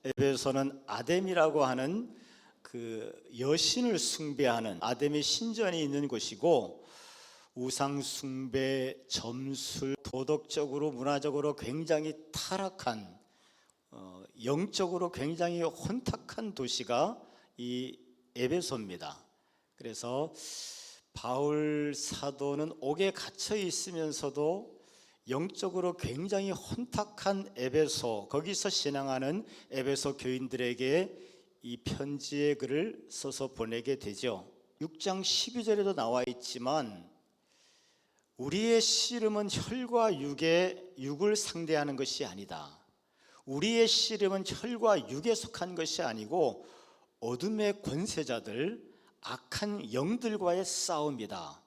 에베소는 아뎀이라고 하는 그 여신을 숭배하는 아뎀의 신전이 있는 곳이고, 우상 숭배, 점술, 도덕적으로 문화적으로 굉장히 타락한, 영적으로 굉장히 혼탁한 도시가 이 에베소입니다. 그래서 바울 사도는 옥에 갇혀 있으면서도 영적으로 굉장히 혼탁한 에베소, 거기서 신앙하는 에베소 교인들에게 이 편지의 글을 써서 보내게 되죠. 6장 12절에도 나와 있지만, 우리의 씨름은 혈과 육을 상대하는 것이 아니다. 우리의 씨름은 혈과 육에 속한 것이 아니고 어둠의 권세자들, 악한 영들과의 싸움이다.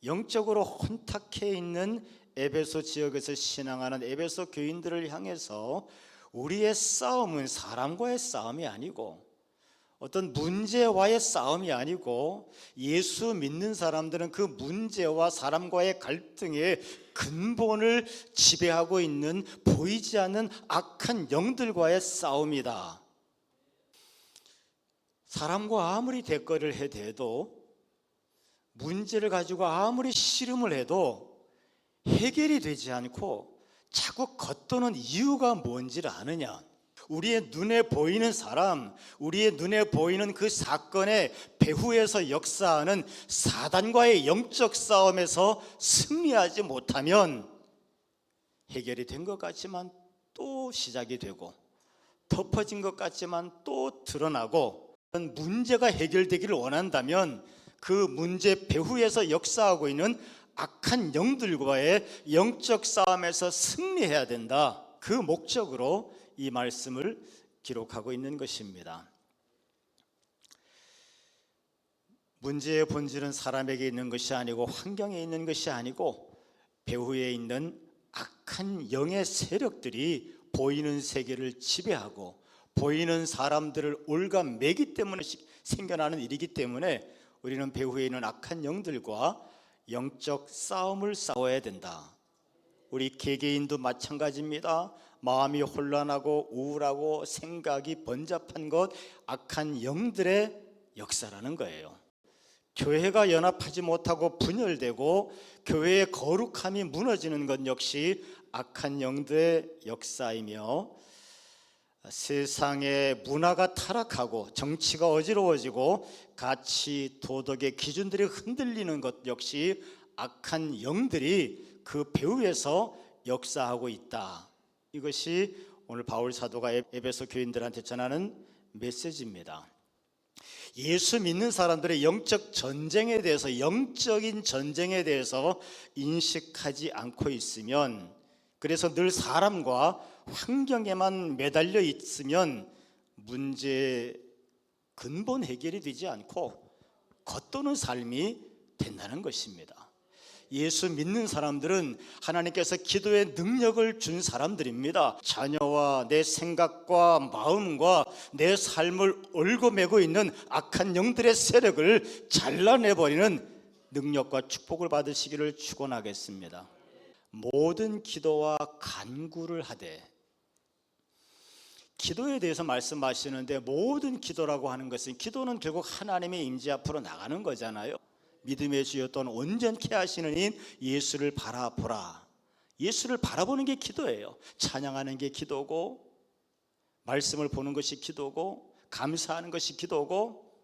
영적으로 혼탁해 있는 에베소 지역에서 신앙하는 에베소 교인들을 향해서 우리의 싸움은 사람과의 싸움이 아니고 어떤 문제와의 싸움이 아니고, 예수 믿는 사람들은 그 문제와 사람과의 갈등의 근본을 지배하고 있는 보이지 않는 악한 영들과의 싸움이다. 사람과 아무리 대거를 해대도, 문제를 가지고 아무리 씨름을 해도 해결이 되지 않고 자꾸 겉도는 이유가 뭔지를 아느냐? 우리의 눈에 보이는 사람, 우리의 눈에 보이는 그 사건의 배후에서 역사하는 사단과의 영적 싸움에서 승리하지 못하면 해결이 된 것 같지만 또 시작이 되고, 덮어진 것 같지만 또 드러나고, 문제가 해결되기를 원한다면 그 문제 배후에서 역사하고 있는 악한 영들과의 영적 싸움에서 승리해야 된다. 그 목적으로 이 말씀을 기록하고 있는 것입니다. 문제의 본질은 사람에게 있는 것이 아니고 환경에 있는 것이 아니고 배후에 있는 악한 영의 세력들이 보이는 세계를 지배하고 보이는 사람들을 올가매기 때문에 생겨나는 일이기 때문에 우리는 배후에 있는 악한 영들과 영적 싸움을 싸워야 된다. 우리 개개인도 마찬가지입니다. 마음이 혼란하고 우울하고 생각이 번잡한 것, 악한 영들의 역사라는 거예요. 교회가 연합하지 못하고 분열되고 교회의 거룩함이 무너지는 것 역시 악한 영들의 역사이며, 세상의 문화가 타락하고 정치가 어지러워지고 가치, 도덕의 기준들이 흔들리는 것 역시 악한 영들이 그 배후에서 역사하고 있다. 이것이 오늘 바울 사도가 에베소 교인들한테 전하는 메시지입니다. 예수 믿는 사람들의 영적 전쟁에 대해서, 영적인 전쟁에 대해서 인식하지 않고 있으면, 그래서 늘 사람과 환경에만 매달려 있으면 문제의 근본 해결이 되지 않고 겉도는 삶이 된다는 것입니다. 예수 믿는 사람들은 하나님께서 기도의 능력을 준 사람들입니다. 자녀와 내 생각과 마음과 내 삶을 얽어매고 있는 악한 영들의 세력을 잘라내버리는 능력과 축복을 받으시기를 축원하겠습니다. 모든 기도와 간구를 하되, 기도에 대해서 말씀하시는데, 모든 기도라고 하는 것은, 기도는 결국 하나님의 임재 앞으로 나가는 거잖아요. 믿음의 주여 또는 온전케 하시는 인 예수를 바라보라. 예수를 바라보는 게 기도예요. 찬양하는 게 기도고, 말씀을 보는 것이 기도고, 감사하는 것이 기도고,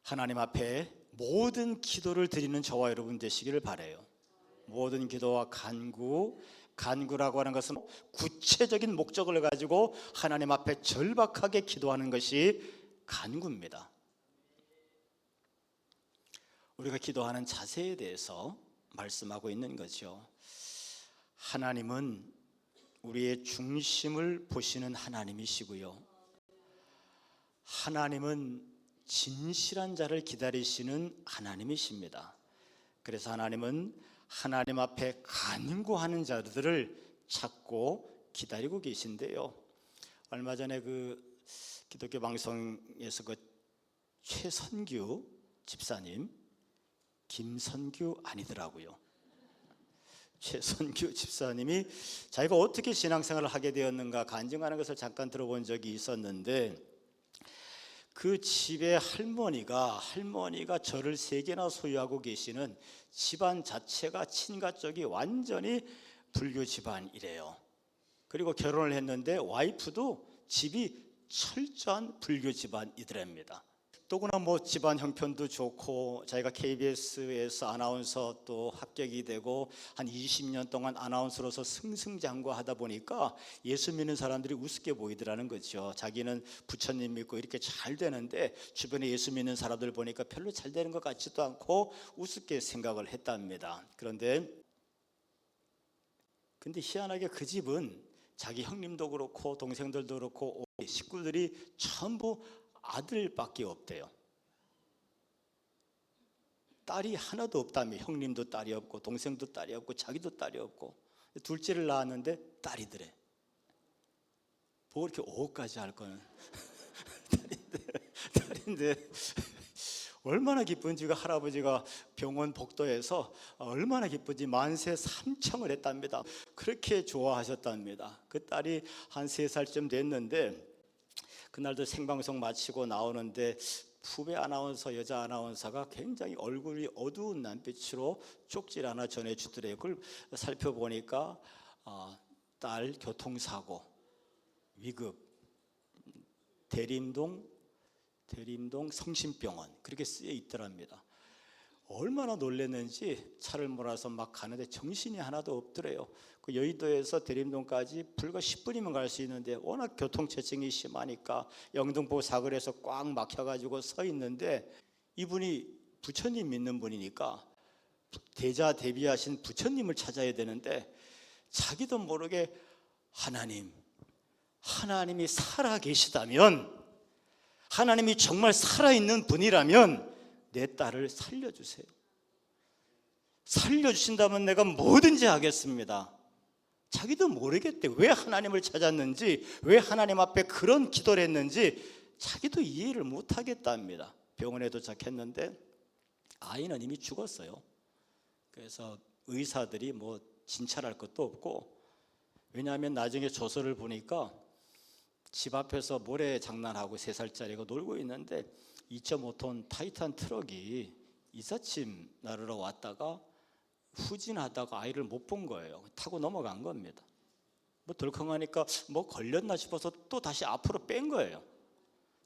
하나님 앞에 모든 기도를 드리는 저와 여러분 되시기를 바라요. 모든 기도와 간구라고 하는 것은 구체적인 목적을 가지고 하나님 앞에 절박하게 기도하는 것이 간구입니다. 우리가 기도하는 자세에 대해서 말씀하고 있는 거죠. 하나님은 우리의 중심을 보시는 하나님이시고요, 하나님은 진실한 자를 기다리시는 하나님이십니다. 그래서 하나님은 하나님 앞에 간구하는 자들을 찾고 기다리고 계신데요, 얼마 전에 그 기독교 방송에서 그 최선규 집사님, 김선규 아니더라고요. 최선규 집사님이 자기가 어떻게 신앙생활을 하게 되었는가 간증하는 것을 잠깐 들어본 적이 있었는데, 그 집의 할머니가 절을 3개나 소유하고 계시는 집안 자체가 친가 쪽이 완전히 불교 집안이래요. 그리고 결혼을 했는데 와이프도 집이 철저한 불교 집안이더랍니다. 더구나 뭐 집안 형편도 좋고, 자기가 KBS에서 아나운서 또 합격이 되고 한 20년 동안 아나운서로서 승승장구하다 보니까 예수 믿는 사람들이 우습게 보이더라는 거죠. 자기는 부처님 믿고 이렇게 잘 되는데 주변에 예수 믿는 사람들 보니까 별로 잘 되는 것 같지도 않고 우습게 생각을 했답니다. 근데 희한하게 그 집은 자기 형님도 그렇고 동생들도 그렇고 식구들이 전부 아들밖에 없대요. 딸이 하나도 없다며. 형님도 딸이 없고 동생도 딸이 없고 자기도 딸이 없고, 둘째를 낳았는데 딸이더래. 뭐 이렇게 5억까지 할 거는 딸인데 얼마나 기쁜지, 할아버지가 병원 복도에서 얼마나 기쁜지 만세 3청을 했답니다. 그렇게 좋아하셨답니다. 그 딸이 한 3살쯤 됐는데 그날도 생방송 마치고 나오는데 후배 아나운서, 여자 아나운서가 굉장히 얼굴이 어두운 남빛으로 쪽지를 하나 전해주더래요. 그걸 살펴보니까 딸 교통사고 위급, 대림동 성심병원, 그렇게 쓰여 있더랍니다. 얼마나 놀랐는지 차를 몰아서 막 가는데 정신이 하나도 없더래요. 그 여의도에서 대림동까지 불과 10분이면 갈 수 있는데 워낙 교통체증이 심하니까 영등포 사거리에서 꽉 막혀가지고 서 있는데, 이분이 부처님 믿는 분이니까 대자 대비하신 부처님을 찾아야 되는데 자기도 모르게 하나님이 살아 계시다면, 하나님이 정말 살아있는 분이라면 내 딸을 살려주세요. 살려주신다면 내가 뭐든지 하겠습니다. 자기도 모르겠대. 왜 하나님을 찾았는지, 왜 하나님 앞에 그런 기도를 했는지 자기도 이해를 못하겠답니다. 병원에 도착했는데 아이는 이미 죽었어요. 그래서 의사들이 뭐 진찰할 것도 없고, 왜냐하면 나중에 조서를 보니까 집 앞에서 모래 장난하고 3살짜리가 놀고 있는데 2.5톤 타이탄 트럭이 이삿짐 나르러 왔다가 후진하다가 아이를 못 본 거예요. 타고 넘어간 겁니다. 뭐 덜컹하니까 뭐 걸렸나 싶어서 또 다시 앞으로 뺀 거예요.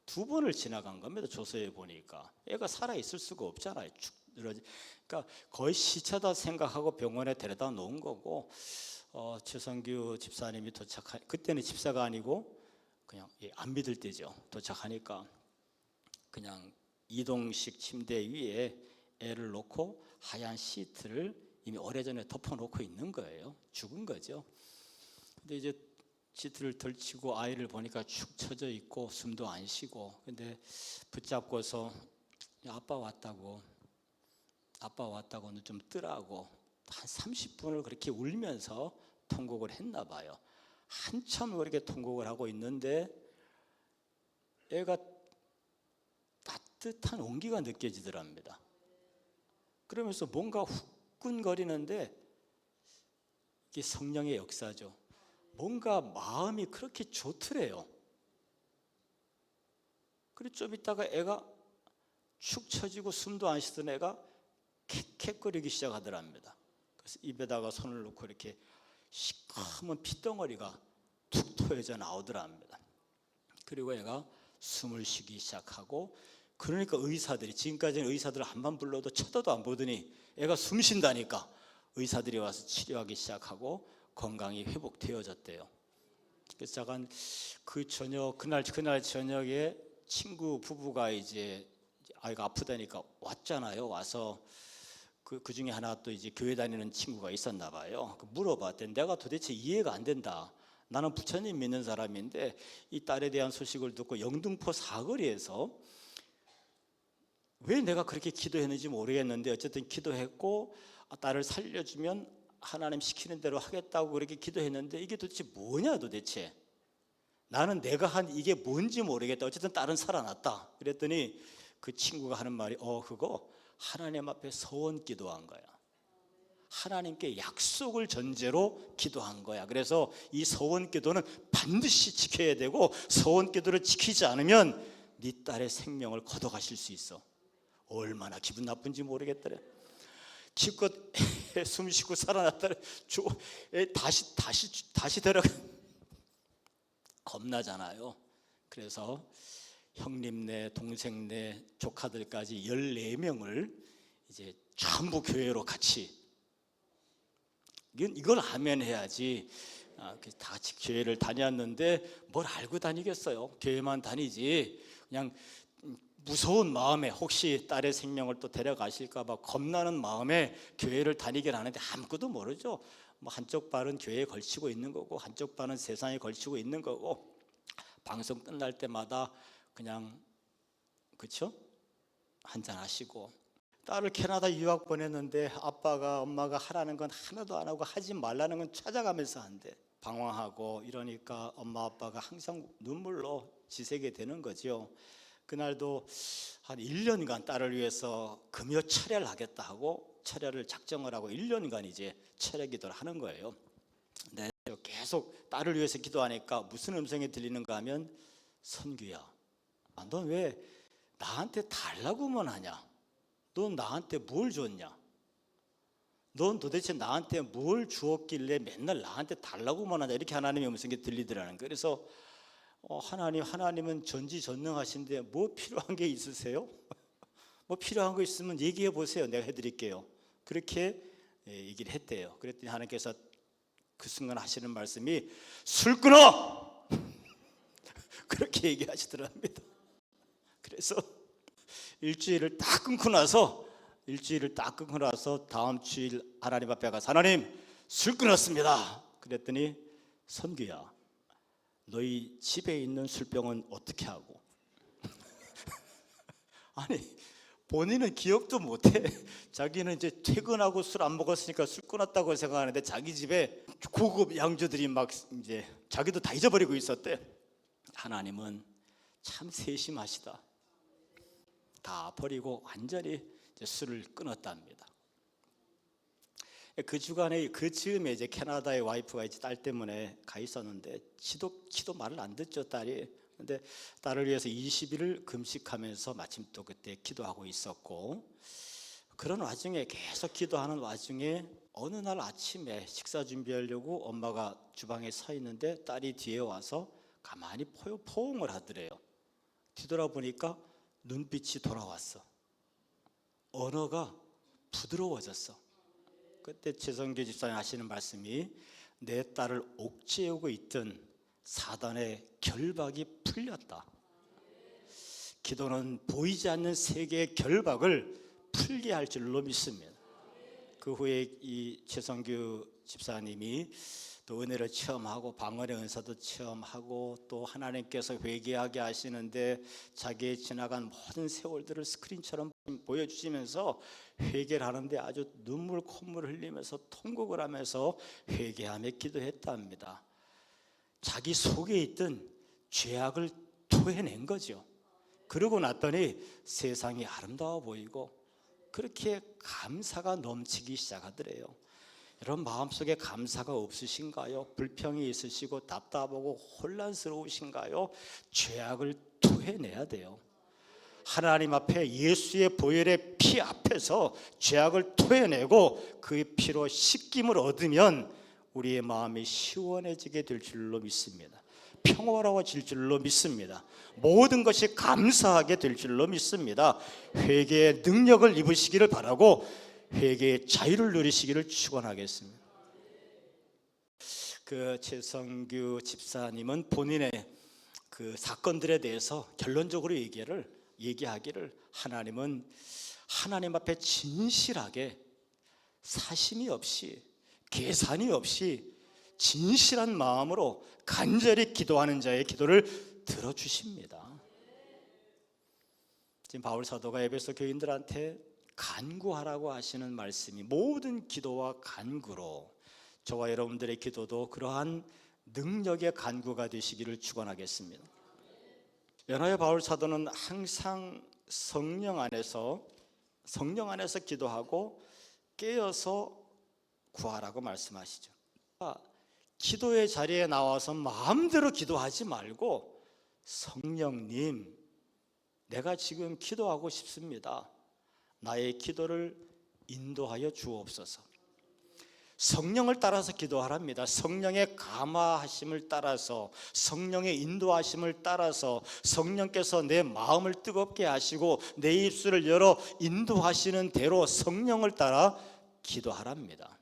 2번을 지나간 겁니다. 조서에 보니까 애가 살아있을 수가 없잖아요. 축 늘어지. 그러니까 거의 시체다 생각하고 병원에 데려다 놓은 거고, 최선규 집사님이 그때는 집사가 아니고 그냥 안 믿을 때죠. 도착하니까 그냥 이동식 침대 위에 애를 놓고 하얀 시트를 이미 오래전에 덮어놓고 있는 거예요. 죽은 거죠. 근데 이제 시트를 덜치고 아이를 보니까 축 처져 있고 숨도 안 쉬고, 근데 붙잡고서 아빠 왔다고는 좀 뜨라고 한 30분을 그렇게 울면서 통곡을 했나 봐요. 한참 그렇게 통곡을 하고 있는데 애가 따뜻한 온기가 느껴지더랍니다. 그러면서 뭔가 후끈거리는데 이게 성령의 역사죠. 뭔가 마음이 그렇게 좋더래요. 그리고 좀 있다가 애가 축 처지고 숨도 안 쉬던 애가 캑캑거리기 시작하더랍니다. 그래서 입에다가 손을 넣고 이렇게 시커먼 핏덩어리가 툭 토해져 나오더랍니다. 그리고 애가 숨을 쉬기 시작하고, 그러니까 의사들이, 지금까지는 의사들 한 번 불러도 쳐다도 안 보더니 애가 숨 쉰다니까 의사들이 와서 치료하기 시작하고 건강이 회복되어졌대요. 그래서 잠깐 그날 저녁에 친구 부부가 이제 아이가 아프다니까 왔잖아요. 와서 그 중에 하나 또 이제 교회 다니는 친구가 있었나 봐요. 물어봤더니 내가 도대체 이해가 안 된다. 나는 부처님 믿는 사람인데 이 딸에 대한 소식을 듣고 영등포 사거리에서 왜 내가 그렇게 기도했는지 모르겠는데 어쨌든 기도했고, 딸을 살려주면 하나님 시키는 대로 하겠다고 그렇게 기도했는데 이게 도대체 뭐냐 도대체. 나는 내가 한 이게 뭔지 모르겠다. 어쨌든 딸은 살아났다. 그랬더니 그 친구가 하는 말이 그거 하나님 앞에 서원 기도한 거야. 하나님께 약속을 전제로 기도한 거야. 그래서 이 서원 기도는 반드시 지켜야 되고, 서원 기도를 지키지 않으면 네 딸의 생명을 걷어가실 수 있어. 얼마나 기분 나쁜지 모르겠더래. 기껏 숨 쉬고 살아났더래. 다시 데려가. 겁나잖아요. 그래서 형님네, 동생네, 조카들까지 14명을 이제 전부 교회로 같이, 이걸 하면 해야지. 다 같이 교회를 다녔는데 뭘 알고 다니겠어요. 교회만 다니지. 그냥 무서운 마음에, 혹시 딸의 생명을 또 데려가실까 봐 겁나는 마음에 교회를 다니긴 하는데 아무것도 모르죠. 뭐 한쪽 발은 교회에 걸치고 있는 거고 한쪽 발은 세상에 걸치고 있는 거고, 방송 끝날 때마다 그냥, 그렇죠? 한잔 하시고. 딸을 캐나다 유학 보냈는데 아빠가, 엄마가 하라는 건 하나도 안 하고 하지 말라는 건 찾아가면서 한대. 방황하고 이러니까 엄마 아빠가 항상 눈물로 지새게 되는 거죠. 그날도 한 1년간 딸을 위해서 금요 철야를 하겠다 하고 철야를 작정을 하고 1년간 이제 철야 기도를 하는 거예요. 네, 계속 딸을 위해서 기도하니까 무슨 음성이 들리는가 하면, 선규야, 넌 왜 나한테 달라고만 하냐? 넌 나한테 뭘 줬냐? 넌 도대체 나한테 뭘 주었길래 맨날 나한테 달라고만 하냐? 이렇게 하나님의 음성이 들리더라는 거예요. 그래서 하나님은 전지전능하신데 뭐 필요한 게 있으세요? 뭐 필요한 거 있으면 얘기해 보세요. 내가 해드릴게요. 그렇게 얘기를 했대요. 그랬더니 하나님께서 그 순간 하시는 말씀이, 술 끊어! 그렇게 얘기하시더랍니다. 그래서 일주일을 딱 끊고 나서 다음 주일 하나님 앞에 가서, 하나님, 술 끊었습니다. 그랬더니, 선규야, 너희 집에 있는 술병은 어떻게 하고? 아니, 본인은 기억도 못해. 자기는 이제 퇴근하고 술 안 먹었으니까 술 끊었다고 생각하는데 자기 집에 고급 양주들이 막 이제 자기도 다 잊어버리고 있었대. 하나님은 참 세심하시다. 다 버리고 완전히 이제 술을 끊었답니다. 그 주간에, 그 즈음에 이제 캐나다의 와이프가 이제 딸 때문에 가 있었는데 기도 말을 안 듣죠, 딸이. 근데 딸을 위해서 20일을 금식하면서 마침 또 그때 기도하고 있었고, 그런 와중에 계속 기도하는 와중에 어느 날 아침에 식사 준비하려고 엄마가 주방에 서 있는데 딸이 뒤에 와서 가만히 포옹을 하더래요. 뒤돌아보니까 눈빛이 돌아왔어. 언어가 부드러워졌어. 그때 최성규 집사님 하시는 말씀이, 내 딸을 옥죄우고 있던 사단의 결박이 풀렸다. 기도는 보이지 않는 세계의 결박을 풀게 할 줄로 믿습니다. 그 후에 이 최성규 집사님이 또 은혜를 체험하고 방언의 은사도 체험하고, 또 하나님께서 회개하게 하시는데 자기의 지나간 모든 세월들을 스크린처럼 보여주시면서 회개를 하는데 아주 눈물 콧물을 흘리면서 통곡을 하면서 회개하며 기도했답니다. 자기 속에 있던 죄악을 토해낸 거죠. 그러고 났더니 세상이 아름다워 보이고 그렇게 감사가 넘치기 시작하더래요. 여러분, 마음속에 감사가 없으신가요? 불평이 있으시고 답답하고 혼란스러우신가요? 죄악을 토해내야 돼요. 하나님 앞에 예수의 보혈의 피 앞에서 죄악을 토해내고 그의 피로 씻김을 얻으면 우리의 마음이 시원해지게 될 줄로 믿습니다. 평화로워질 줄로 믿습니다. 모든 것이 감사하게 될 줄로 믿습니다. 회개의 능력을 입으시기를 바라고 회개의 자유를 누리시기를 축원하겠습니다. 그 최성규 집사님은 본인의 그 사건들에 대해서 결론적으로 얘기하기를, 하나님은 하나님 앞에 진실하게 사심이 없이 계산이 없이 진실한 마음으로 간절히 기도하는 자의 기도를 들어주십니다. 지금 바울 사도가 에베소 교인들한테 간구하라고 하시는 말씀이, 모든 기도와 간구로 저와 여러분들의 기도도 그러한 능력의 간구가 되시기를 축원하겠습니다. 연하의 바울 사도는 항상 성령 안에서 기도하고 깨어서 구하라고 말씀하시죠. 기도의 자리에 나와서 마음대로 기도하지 말고 성령님, 내가 지금 기도하고 싶습니다. 나의 기도를 인도하여 주옵소서. 성령을 따라서 기도하랍니다. 성령의 감화하심을 따라서, 성령의 인도하심을 따라서 성령께서 내 마음을 뜨겁게 하시고 내 입술을 열어 인도하시는 대로 성령을 따라 기도하랍니다.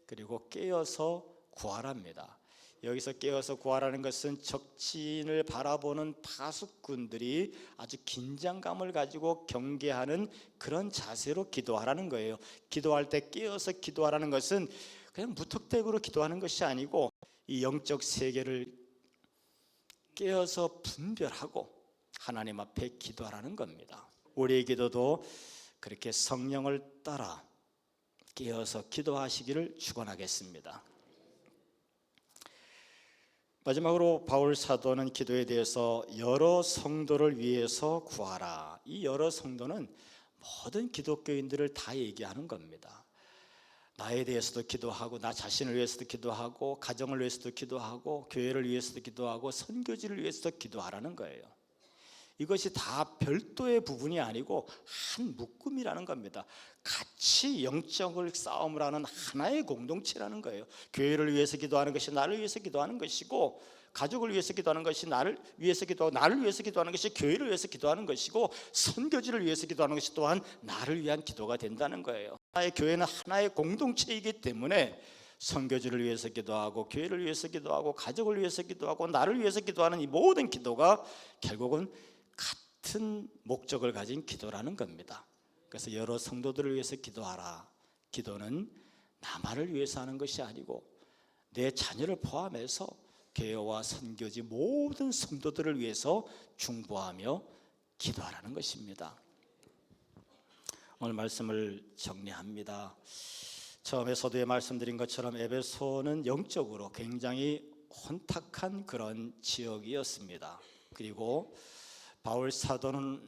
그리고 깨어서 구하랍니다. 여기서 깨어서 구하라는 것은 적진을 바라보는 파수꾼들이 아주 긴장감을 가지고 경계하는 그런 자세로 기도하라는 거예요. 기도할 때 깨어서 기도하라는 것은 그냥 무턱대고로 기도하는 것이 아니고 이 영적 세계를 깨어서 분별하고 하나님 앞에 기도하라는 겁니다. 우리의 기도도 그렇게 성령을 따라 깨어서 기도하시기를 축원하겠습니다. 마지막으로 바울 사도는 기도에 대해서 여러 성도를 위해서 구하라. 이 여러 성도는 모든 기독교인들을 다 얘기하는 겁니다. 나에 대해서도 기도하고, 나 자신을 위해서도 기도하고, 가정을 위해서도 기도하고, 교회를 위해서도 기도하고, 선교지를 위해서도 기도하라는 거예요. 이것이 다 별도의 부분이 아니고 한 묶음이라는 겁니다. 같이 영적을 싸움을 하는 하나의 공동체라는 거예요. 교회를 위해서 기도하는 것이 나를 위해서 기도하는 것이고, 가족을 위해서 기도하는 것이 나를 위해서 기도하고, 나를 위해서 기도하는 것이 교회를 위해서 기도하는 것이고, 선교지를 위해서 기도하는 것이 또한 나를 위한 기도가 된다는 거예요. 하나의 교회는 하나의 공동체이기 때문에 선교지를 위해서 기도하고, 교회를 위해서 기도하고, 가족을 위해서 기도하고, 나를 위해서 기도하는 이 모든 기도가 결국은 같은 목적을 가진 기도라는 겁니다. 그래서 여러 성도들을 위해서 기도하라. 기도는 나만을 위해서 하는 것이 아니고 내 자녀를 포함해서 교회와 선교지 모든 성도들을 위해서 중보하며 기도하라는 것입니다. 오늘 말씀을 정리합니다. 처음에 서두에 말씀드린 것처럼 에베소는 영적으로 굉장히 혼탁한 그런 지역이었습니다. 그리고 바울 사도는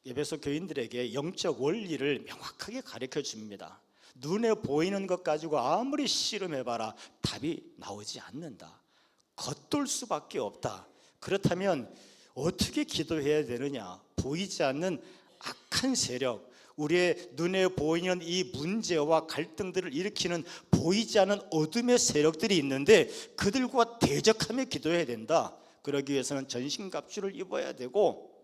에베소 교인들에게 영적 원리를 명확하게 가르쳐 줍니다. 눈에 보이는 것 가지고 아무리 씨름해봐라 답이 나오지 않는다. 겉돌 수밖에 없다. 그렇다면 어떻게 기도해야 되느냐? 보이지 않는 악한 세력, 우리의 눈에 보이는 이 문제와 갈등들을 일으키는 보이지 않는 어둠의 세력들이 있는데 그들과 대적하며 기도해야 된다. 그러기 위해서는 전신갑주를 입어야 되고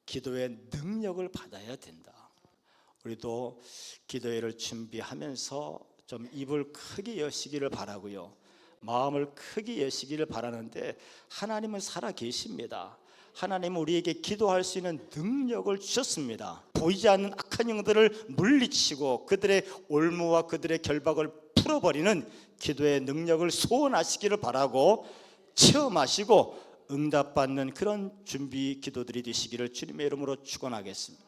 기도의 능력을 받아야 된다. 우리도 기도회를 준비하면서 좀 입을 크게 여시기를 바라고요. 마음을 크게 여시기를 바라는데 하나님은 살아 계십니다. 하나님은 우리에게 기도할 수 있는 능력을 주셨습니다. 보이지 않는 악한 영들을 물리치고 그들의 올무와 그들의 결박을 풀어버리는 기도의 능력을 소원하시기를 바라고 체험하시고 응답받는 그런 준비 기도들이 되시기를 주님의 이름으로 축원하겠습니다.